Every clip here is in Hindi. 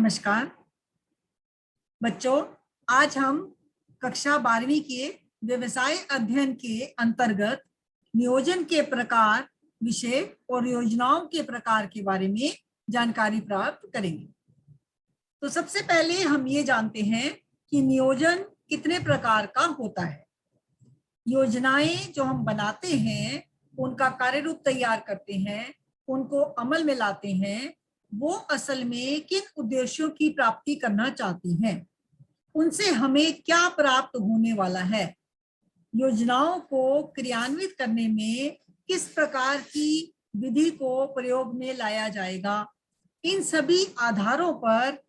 नमस्कार बच्चों, आज हम कक्षा 12वीं के व्यवसाय अध्ययन के अंतर्गत नियोजन के प्रकार, विषय और योजनाओं के प्रकार के बारे में जानकारी प्राप्त करेंगे। तो सबसे पहले हम ये जानते हैं कि नियोजन कितने प्रकार का होता है। योजनाएं जो हम बनाते हैं, उनका कार्य रूप तैयार करते हैं, उनको अमल में लाते हैं, वो असल में किन उद्देश्यों की प्राप्ति करना चाहती हैं, उनसे हमें क्या प्राप्त होने वाला है, योजनाओं को क्रियान्वित करने में किस प्रकार की विधि को प्रयोग में लाया जाएगा, इन सभी आधारों पर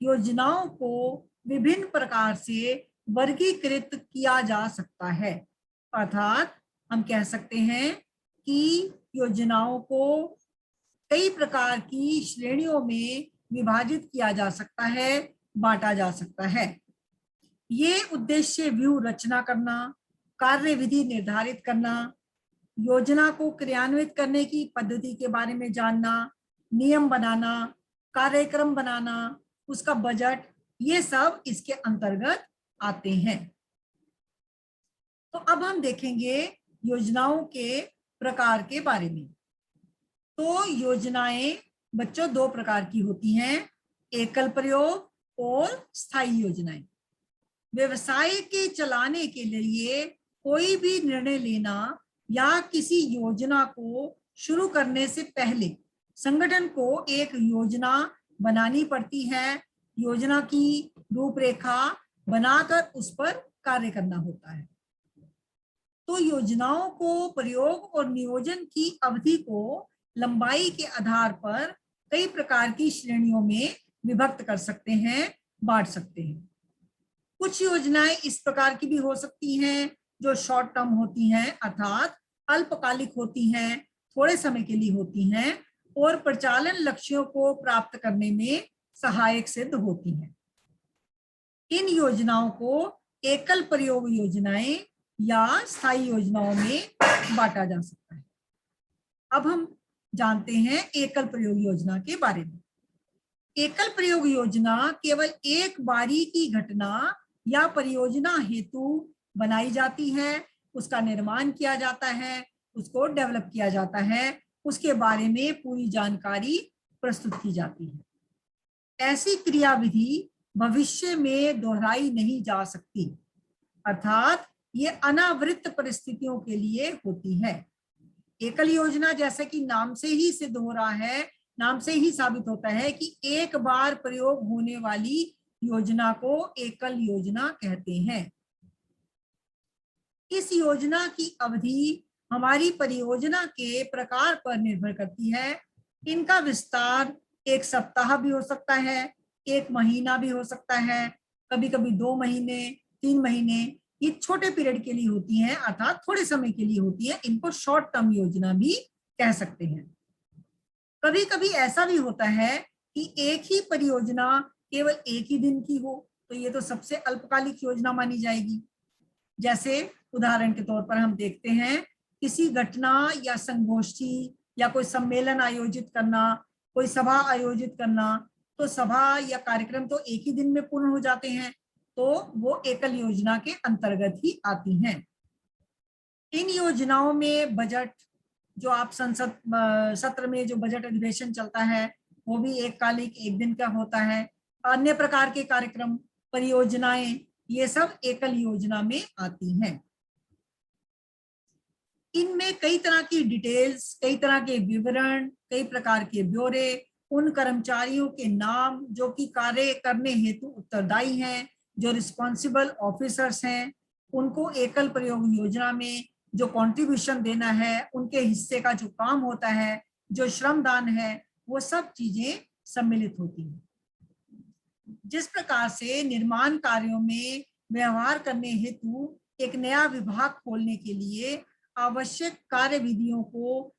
योजनाओं को विभिन्न प्रकार से वर्गीकृत किया जा सकता है। अर्थात हम कह सकते हैं कि योजनाओं को कई प्रकार की श्रेणियों में विभाजित किया जा सकता है, बांटा जा सकता है। ये उद्देश्य व्यूह रचना करना, कार्य विधि निर्धारित करना, योजना को क्रियान्वित करने की पद्धति के बारे में जानना, नियम बनाना, कार्यक्रम बनाना, उसका बजट, ये सब इसके अंतर्गत आते हैं। तो अब हम देखेंगे योजनाओं के प्रकार के बारे में। तो योजनाएं बच्चों दो प्रकार की होती हैं, एकल प्रयोग और स्थायी योजनाएं। व्यवसाय के चलाने के लिए कोई भी निर्णय लेना या किसी योजना को शुरू करने से पहले संगठन को एक योजना बनानी पड़ती है। योजना की रूपरेखा बनाकर उस पर कार्य करना होता है। तो योजनाओं को प्रयोग और नियोजन की अवधि को लंबाई के आधार पर कई प्रकार की श्रेणियों में विभक्त कर सकते हैं, बांट सकते हैं। कुछ योजनाएं इस प्रकार की भी हो सकती हैं जो शॉर्ट टर्म होती हैं, अर्थात अल्पकालिक होती हैं, थोड़े समय के लिए होती हैं और प्रचालन लक्ष्यों को प्राप्त करने में सहायक सिद्ध होती हैं। इन योजनाओं को एकल प्रयोग योजनाएं या स्थायी योजनाओं में बांटा जा सकता है। अब हम जानते हैं एकल प्रयोग योजना के बारे में। एकल प्रयोग योजना केवल एक बारी की घटना या परियोजना हेतु बनाई जाती है, उसका निर्माण किया जाता है, उसको डेवलप किया जाता है, उसके बारे में पूरी जानकारी प्रस्तुत की जाती है। ऐसी क्रियाविधि भविष्य में दोहराई नहीं जा सकती, अर्थात ये अनावृत्त परिस्थितियों के लिए होती है। एकल योजना जैसे कि नाम से ही सिद्ध हो रहा है, नाम से ही साबित होता है कि एक बार प्रयोग होने वाली योजना को एकल योजना कहते हैं। इस योजना की अवधि हमारी परियोजना के प्रकार पर निर्भर करती है। इनका विस्तार एक सप्ताह भी हो सकता है, एक महीना भी हो सकता है, कभी कभी 2 महीने, 3 महीने, ये छोटे पीरियड के लिए होती हैं, अर्थात थोड़े समय के लिए होती है। इनको शॉर्ट टर्म योजना भी कह सकते हैं। कभी कभी ऐसा भी होता है कि एक ही परियोजना केवल एक ही दिन की हो, तो ये तो सबसे अल्पकालिक योजना मानी जाएगी। जैसे उदाहरण के तौर पर हम देखते हैं किसी घटना या संगोष्ठी या कोई सम्मेलन आयोजित करना, कोई सभा आयोजित करना, तो सभा या कार्यक्रम तो एक ही दिन में पूर्ण हो जाते हैं, तो वो एकल योजना के अंतर्गत ही आती हैं। इन योजनाओं में बजट, जो आप संसद सत्र में जो बजट अधिवेशन चलता है, वो भी एक कालिक, एक दिन का होता है। अन्य प्रकार के कार्यक्रम, परियोजनाएं, ये सब एकल योजना में आती हैं। इनमें कई तरह की डिटेल्स, कई तरह के विवरण, कई प्रकार के ब्यौरे, उन कर्मचारियों के नाम जो कि कार्य करने हेतु उत्तरदायी हैं, जो रिस्पॉन्सिबल ऑफिसर्स हैं, उनको एकल प्रयोग योजना में जो कंट्रीब्यूशन देना है, उनके हिस्से का जो काम होता है, जो श्रमदान है, वो सब चीजें सम्मिलित होती हैं। जिस प्रकार से निर्माण कार्यों में व्यवहार करने हेतु एक नया विभाग खोलने के लिए आवश्यक कार्य विधियों को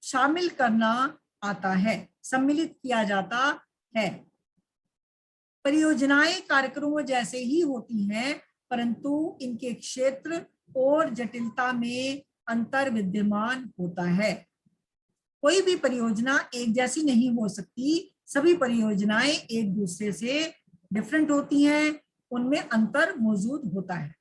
शामिल करना आता है, सम्मिलित किया जाता है। परियोजनाएं कार्यक्रमों जैसे ही होती हैं, परंतु इनके क्षेत्र और जटिलता में अंतर विद्यमान होता है। कोई भी परियोजना एक जैसी नहीं हो सकती, सभी परियोजनाएं एक दूसरे से डिफरेंट होती हैं, उनमें अंतर मौजूद होता है।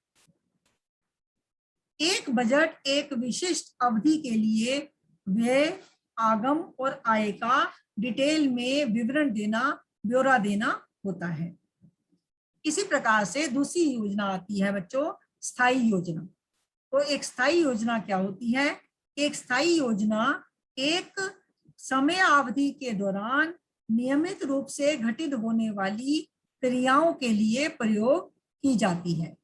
एक बजट एक विशिष्ट अवधि के लिए व्यय, आगम और आय का डिटेल में विवरण देना, ब्यौरा देना होता है। इसी प्रकार से दूसरी योजना आती है बच्चों, स्थायी योजना। तो एक स्थायी योजना क्या होती है? एक स्थायी योजना एक समय अवधि के दौरान नियमित रूप से घटित होने वाली क्रियाओं के लिए प्रयोग की जाती है।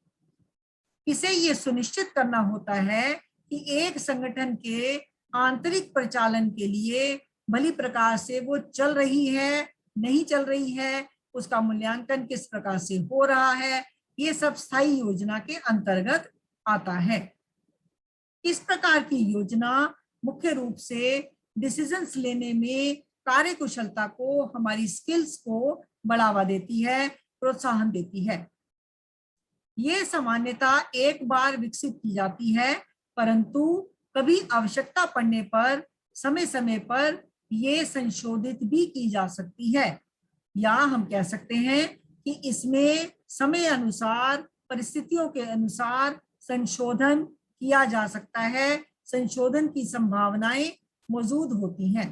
इसे ये सुनिश्चित करना होता है कि एक संगठन के आंतरिक परिचालन के लिए भली प्रकार से वो चल रही है, नहीं चल रही है, उसका मूल्यांकन किस प्रकार से हो रहा है, ये सब स्थायी योजना के अंतर्गत आता है। इस प्रकार की योजना मुख्य रूप से डिसीजंस लेने में कार्यकुशलता को, हमारी स्किल्स को बढ़ावा देती है, प्रोत्साहन देती है। ये सामान्यता एक बार विकसित की जाती है, परंतु कभी आवश्यकता पड़ने पर समय समय पर ये संशोधित भी की जा सकती है, या हम कह सकते हैं कि इसमें समय अनुसार, परिस्थितियों के अनुसार संशोधन किया जा सकता है, संशोधन की संभावनाएं मौजूद होती हैं।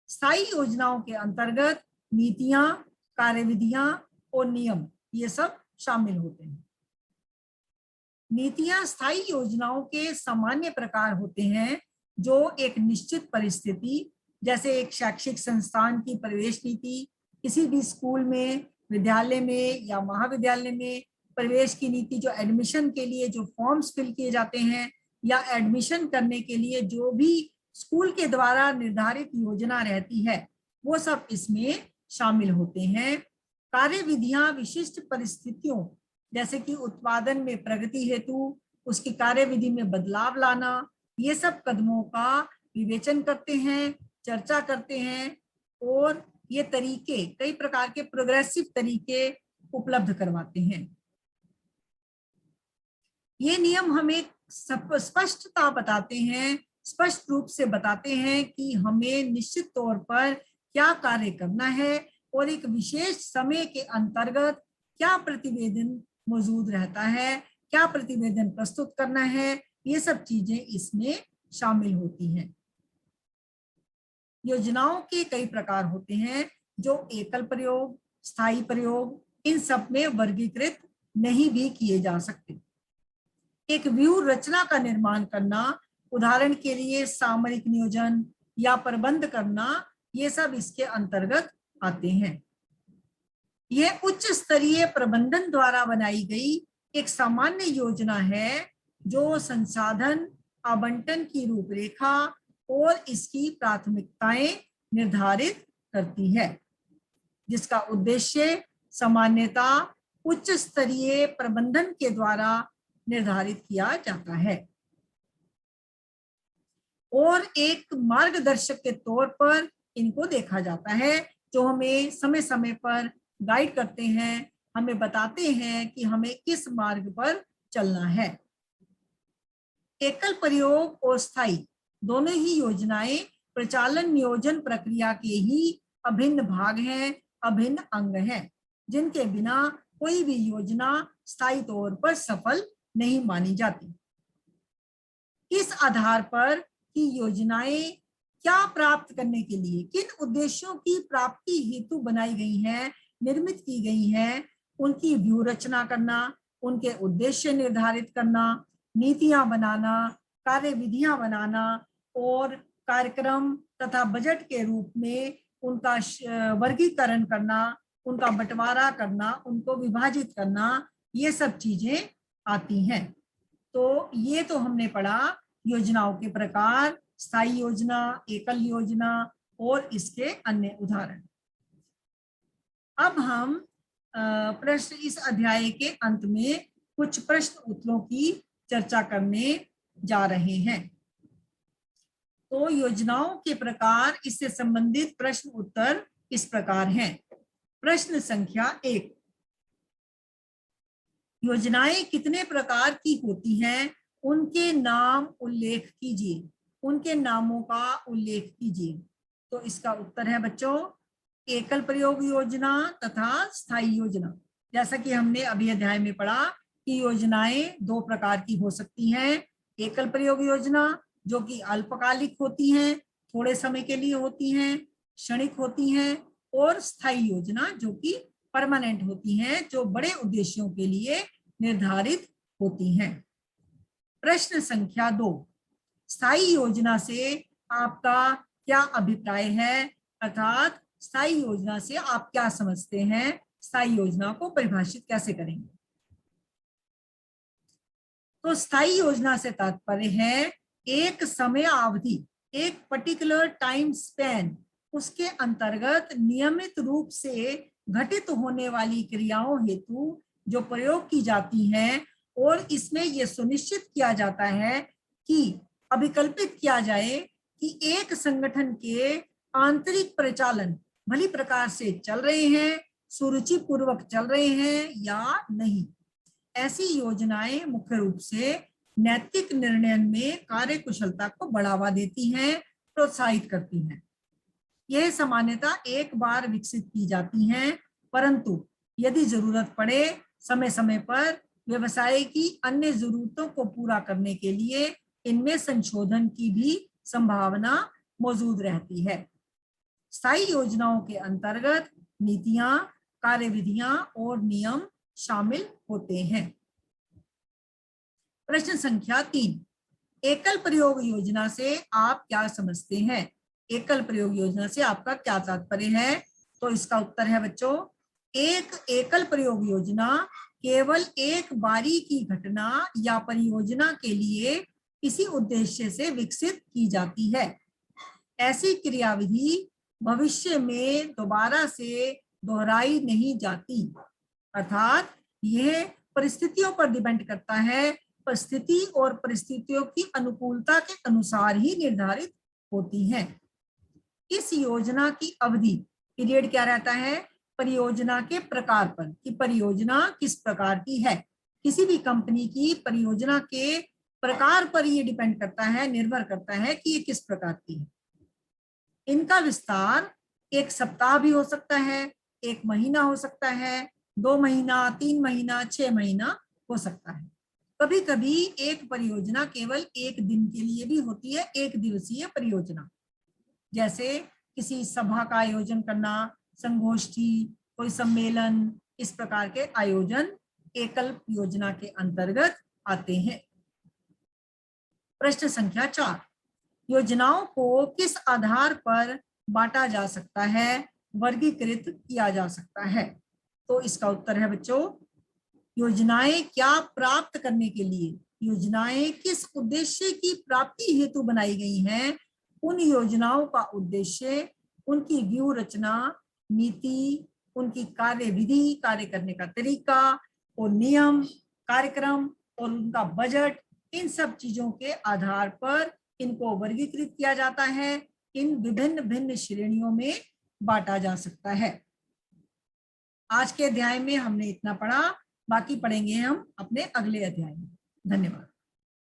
स्थायी योजनाओं के अंतर्गत नीतियां, कार्यविधियां और नियम ये सब शामिल होते हैं। नीतियां स्थायी योजनाओं के सामान्य प्रकार होते हैं जो एक निश्चित परिस्थिति, जैसे एक शैक्षिक संस्थान की प्रवेश नीति, किसी भी स्कूल में, विद्यालय में या महाविद्यालय में प्रवेश की नीति, जो एडमिशन के लिए जो फॉर्म्स फिल किए जाते हैं या एडमिशन करने के लिए जो भी स्कूल के द्वारा निर्धारित योजना रहती है, वो सब इसमें शामिल होते हैं। कार्यविधियां विशिष्ट परिस्थितियों, जैसे कि उत्पादन में प्रगति हेतु उसकी कार्यविधि में बदलाव लाना, ये सब कदमों का विवेचन करते हैं, चर्चा करते हैं, और ये तरीके, कई प्रकार के प्रोग्रेसिव तरीके उपलब्ध करवाते हैं। ये नियम हमें स्पष्टता बताते हैं, स्पष्ट रूप से बताते हैं कि हमें निश्चित तौर पर क्या कार्य करना है और एक विशेष समय के अंतर्गत क्या प्रतिवेदन मौजूद रहता है, क्या प्रतिवेदन प्रस्तुत करना है, ये सब चीजें इसमें शामिल होती हैं। योजनाओं के कई प्रकार होते हैं जो एकल प्रयोग, स्थायी प्रयोग, इन सब में वर्गीकृत नहीं भी किए जा सकते। एक व्यूह रचना का निर्माण करना, उदाहरण के लिए सामरिक नियोजन या प्रबंध करना, ये सब इसके अंतर्गत आते हैं। यह उच्च स्तरीय प्रबंधन द्वारा बनाई गई एक सामान्य योजना है जो संसाधन आवंटन की रूपरेखा और इसकी प्राथमिकताएं निर्धारित करती है, जिसका उद्देश्य सामान्यता उच्च स्तरीय प्रबंधन के द्वारा निर्धारित किया जाता है और एक मार्गदर्शक के तौर पर इनको देखा जाता है, जो हमें समय समय पर गाइड करते हैं, हमें बताते हैं कि हमें किस मार्ग पर चलना है। एकल प्रयोग और स्थायी दोनों ही योजनाएं प्रचालन नियोजन प्रक्रिया के ही अभिन्न भाग हैं, अभिन्न अंग हैं, जिनके बिना कोई भी योजना स्थायी तौर पर सफल नहीं मानी जाती। इस आधार पर कि योजनाएं क्या प्राप्त करने के लिए, किन उद्देश्यों की प्राप्ति हेतु बनाई गई हैं, निर्मित की गई हैं, उनकी व्यूह रचना करना, उनके उद्देश्य निर्धारित करना, नीतियां बनाना, कार्यविधियां बनाना और कार्यक्रम तथा बजट के रूप में उनका वर्गीकरण करना, उनका बंटवारा करना, उनको विभाजित करना, ये सब चीजें आती हैं। तो ये तो हमने पढ़ा योजनाओं के प्रकार, स्थायी योजना, एकल योजना और इसके अन्य उदाहरण। अब हम प्रश्न, इस अध्याय के अंत में कुछ प्रश्न उत्तरों की चर्चा करने जा रहे हैं। तो योजनाओं के प्रकार, इससे संबंधित प्रश्न उत्तर इस प्रकार हैं। प्रश्न संख्या 1, योजनाएं कितने प्रकार की होती हैं, उनके नाम उल्लेख कीजिए, उनके नामों का उल्लेख कीजिए। तो इसका उत्तर है बच्चों एकल प्रयोग योजना तथा स्थायी योजना। जैसा कि हमने अभी अध्याय में पढ़ा कि योजनाएं दो प्रकार की हो सकती हैं। एकल प्रयोग योजना जो कि अल्पकालिक होती हैं, थोड़े समय के लिए होती हैं, क्षणिक होती हैं, और स्थायी योजना जो कि परमानेंट होती हैं, जो बड़े उद्देश्यों के लिए निर्धारित होती हैं। प्रश्न संख्या 2, स्थायी योजना से आपका क्या अभिप्राय है, अर्थात स्थायी योजना से आप क्या समझते हैं, स्थायी योजना को परिभाषित कैसे करेंगे। तो स्थायी योजना से तात्पर्य है एक समय अवधि, एक पर्टिकुलर टाइम स्पैन, उसके अंतर्गत नियमित रूप से घटित होने वाली क्रियाओं हेतु जो प्रयोग की जाती हैं, और इसमें यह सुनिश्चित किया जाता है कि अभिकल्पित किया जाए कि एक संगठन के आंतरिक परिचालन भली प्रकार से चल रहे हैं, सुरुचि पूर्वक चल रहे हैं या नहीं। ऐसी योजनाएं मुख्य रूप से नैतिक निर्णय में कार्यकुशलता को बढ़ावा देती हैं, प्रोत्साहित करती हैं। यह सामान्यतः एक बार विकसित की जाती हैं, परंतु यदि जरूरत पड़े समय समय पर व्यवसाय की अन्य जरूरतों को पूरा करने के लिए इनमें संशोधन की भी संभावना मौजूद रहती है। स्थायी योजनाओं के अंतर्गत नीतियां, कार्यविधियां और नियम शामिल होते हैं। प्रश्न संख्या 3, एकल प्रयोग योजना से आप क्या समझते हैं। एकल प्रयोग योजना से आपका क्या तात्पर्य है। तो इसका उत्तर है बच्चों, एक एकल प्रयोग योजना केवल एक बारी की घटना या परियोजना के लिए किसी उद्देश्य से विकसित की जाती है। ऐसी क्रियाविधि भविष्य में दोबारा से दोहराई नहीं जाती, अर्थात यह परिस्थितियों पर डिपेंड करता है, परिस्थिति और परिस्थितियों की अनुकूलता के अनुसार ही निर्धारित होती है। इस योजना की अवधि, पीरियड क्या रहता है, परियोजना के प्रकार पर कि परियोजना किस प्रकार की है। किसी भी कंपनी की परियोजना के प्रकार पर यह डिपेंड करता है, निर्भर करता है कि ये किस प्रकार की है। इनका विस्तार एक सप्ताह भी हो सकता है, एक महीना हो सकता है, 2 महीना, 3 महीना, 6 महीना हो सकता है। कभी कभी एक परियोजना केवल एक दिन के लिए भी होती है, एक दिवसीय परियोजना, जैसे किसी सभा का आयोजन करना, संगोष्ठी, कोई सम्मेलन, इस प्रकार के आयोजन एकल योजना के अंतर्गत आते हैं। प्रश्न संख्या 4, योजनाओं को किस आधार पर बांटा जा सकता है, वर्गीकृत किया जा सकता है। तो इसका उत्तर है बच्चों, योजनाएं क्या प्राप्त करने के लिए, योजनाएं किस उद्देश्य की प्राप्ति हेतु बनाई गई हैं, उन योजनाओं का उद्देश्य, उनकी व्यूह रचना, नीति, उनकी कार्यविधि, कार्य करने का तरीका और नियम, कार्यक्रम और उनका बजट, इन सब चीजों के आधार पर इनको वर्गीकृत किया जाता है, इन विभिन्न भिन्न श्रेणियों में बांटा जा सकता है। आज के अध्याय में हमने इतना पढ़ा, बाकी पढ़ेंगे हम अपने अगले अध्याय में। धन्यवाद।